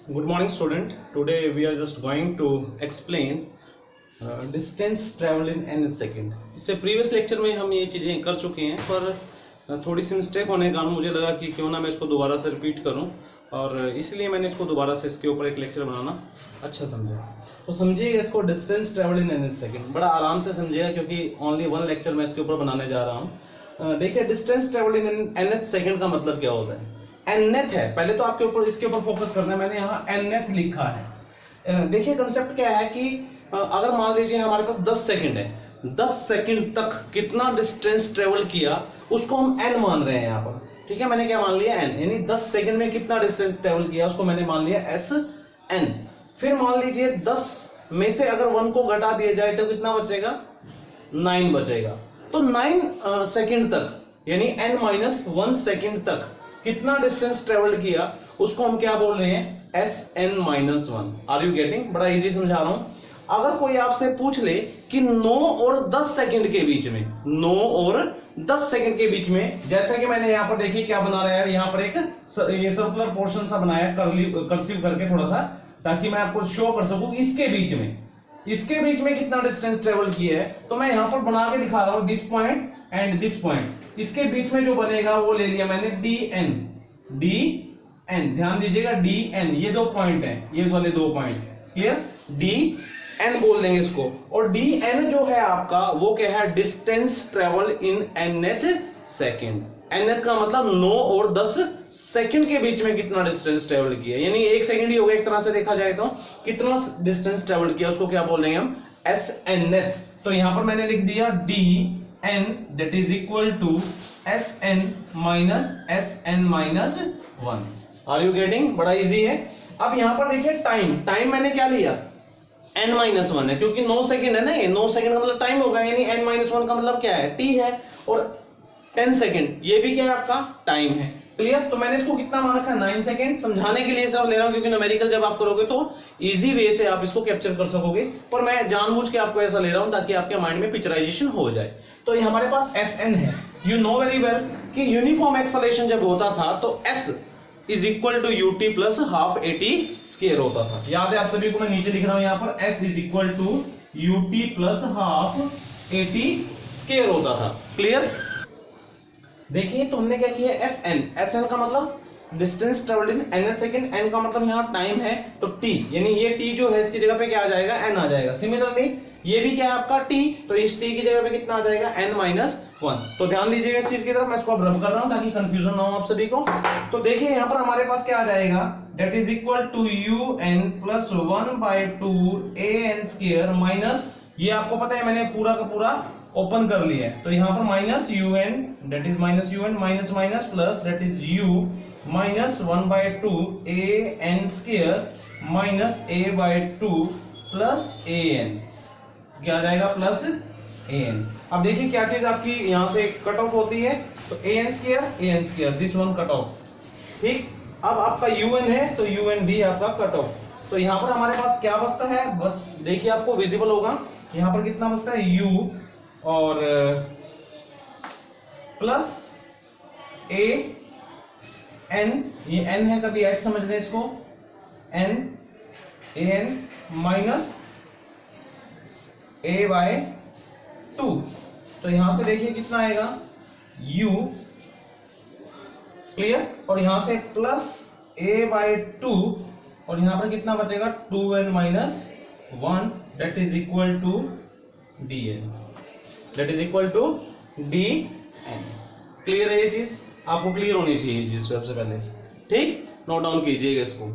Good morning, student. Today we are just going to explain distance traveled in n second. इससे previous lecture में हम ये चीज़ें कर चुके हैं, पर थोड़ी सी मिस्टेक होने के कारण मुझे लगा कि क्यों ना मैं इसको दोबारा से रिपीट करूं, और इसलिए मैंने इसको दोबारा से इसके ऊपर एक लेक्चर बनाना अच्छा समझा। तो समझिएगा इसको, distance travelled in an second बड़ा आराम से समझिएगा, क्योंकि ओनली वन लेक्चर मैं इसके ऊपर बनाने जा रहा हूँ। देखिए, distance travelled in an second का मतलब क्या होता है। nth है, पहले तो आपके ऊपर इसके ऊपर फोकस करना है। मैंने यहाँ nth लिखा है। देखिए कंसेप्ट क्या है कि अगर मान लीजिए हमारे पास 10 सेकंड है, 10 सेकंड तक कितना डिस्टेंस ट्रेवल किया उसको हम n मान रहे हैं यहाँ पर। ठीक है, मैंने क्या मान लिया n, यानी 10 सेकंड में कितना डिस्टेंस ट्रेवल किया उसको मैंने मान लिया Sn। फिर मान लीजिए 10 में से अगर 1 को घटा दिया जाए तो कितना बचेगा, 9 बचेगा। तो 9 सेकंड तक यानी n-1 सेकंड तक कितना डिस्टेंस ट्रेवल किया उसको हम क्या बोल रहे हैं, Sn-1। Are you getting? बड़ा इजी समझा रहा हूं। अगर कोई आपसे पूछ ले कि 9 और 10 सेकंड के बीच में, 9 और 10 सेकंड के बीच में, जैसा कि मैंने यहाँ पर देखिए क्या बना रहा है, यहाँ पर एक ये सर्कुलर पोर्शन सा बनाया कर्सिव करके थोड़ा सा, ताकि मैं आपको शो कर सकूं इसके बीच में कितना डिस्टेंस ट्रेवल किया है। तो मैं यहाँ पर बना के दिखा रहा हूं, this point and this point, इसके बीच में जो बनेगा वो ले लिया मैंने dn। ध्यान दीजिएगा, dn, ये दो पॉइंट हैं, ये वाले दो पॉइंट, क्लियर, dn बोल देंगे इसको। और dn जो है आपका वो क्या है, distance travel in nth second. nth का मतलब 9 और 10 सेकंड के बीच में कितना डिस्टेंस ट्रेवल किया, यानी 1 सेकंड ही हो गया एक तरह से देखा जाए तो। कितना डिस्टेंस ट्रेवल किया उसको क्या बोल देंगे हम, Snth। तो यहां पर मैंने लिख दिया dn that is equal to Sn minus Sn-1। Are you getting? बड़ा इजी है। अब यहां पर देखिए टाइम मैंने क्या लिया, n-1 है, क्योंकि 9 सेकंड है ना, ये 9 सेकंड का मतलब टाइम होगा, यानी n-1 का मतलब क्या है, t है। और 10 सेकंड ये भी क्या है, आपका टाइम है। क्लियर? तो मैंने इसको कितना मान रखा है, 9 सेकंड। समझाने के लिए सब ले रहा हूं, क्योंकि न्यूमेरिकल जब आप करोगे तो इजी वे से आप इसको कैप्चर कर सकोगे, पर मैं जानबूझ के आपको ऐसा ले रहा हूं ताकि आपके माइंड में पिक्चराइजेशन हो जाए। तो ये हमारे पास Sn है। यू नो वेरी वेल कि यूनिफॉर्म एक्सेलरेशन जब होता था तो S is equal to ut plus half at square होता था। याद है आप सभी को, मैं नीचे लिख रहा हूं यहाँ पर, S is equal to ut plus half at square होता था। क्लियर? देखिए, तो हमने क्या किया, Sn का मतलब distance travelled in n second, n का मतलब यहाँ टाइम है, तो t, यानी ये t जो है इसकी जगह पे क्या आ जाएगा, n आ जाएगा। सिमिलरली ये भी क्या है आपका t, तो इस t की जगह पे कितना आ जाएगा, n-1। तो ध्यान दीजिएगा इस चीज की तरफ, मैं इसको अब रब कर रहा हूं ताकि कंफ्यूजन ना हो आप सभी को। तो देखिए यहाँ पर हमारे पास क्या आ जाएगा, that is equal to un plus 1/2 an square minus, ये आपको पता है मैंने पूरा का पूरा ओपन कर लिया है, तो यहाँ पर minus un, that is minus un minus minus plus, that is u minus 1/2 an square minus a/2 plus an, क्या आ जाएगा, प्लस an। अब देखिए क्या चीज आपकी यहां से कट ऑफ होती है, तो an square this one cut off. ठीक, अब आपका un है तो un भी आपका कट ऑफ। तो यहां पर हमारे पास क्या बचता है, बस देखिए आपको विजिबल होगा यहां पर कितना बचता है, u और प्लस a n, ये n है, कभी h समझ लें इसको, n an माइनस a/2। तो यहां से देखिए कितना आएगा, u, क्लियर, और यहां से प्लस a/2, और यहां पर कितना बचेगा, 2n minus 1, that is equal to dn, that is equal to dn। Clear है ये चीज? आपको क्लियर होनी चाहिए ये चीज सबसे पहले। ठीक, नोट डाउन कीजिएगा इसको।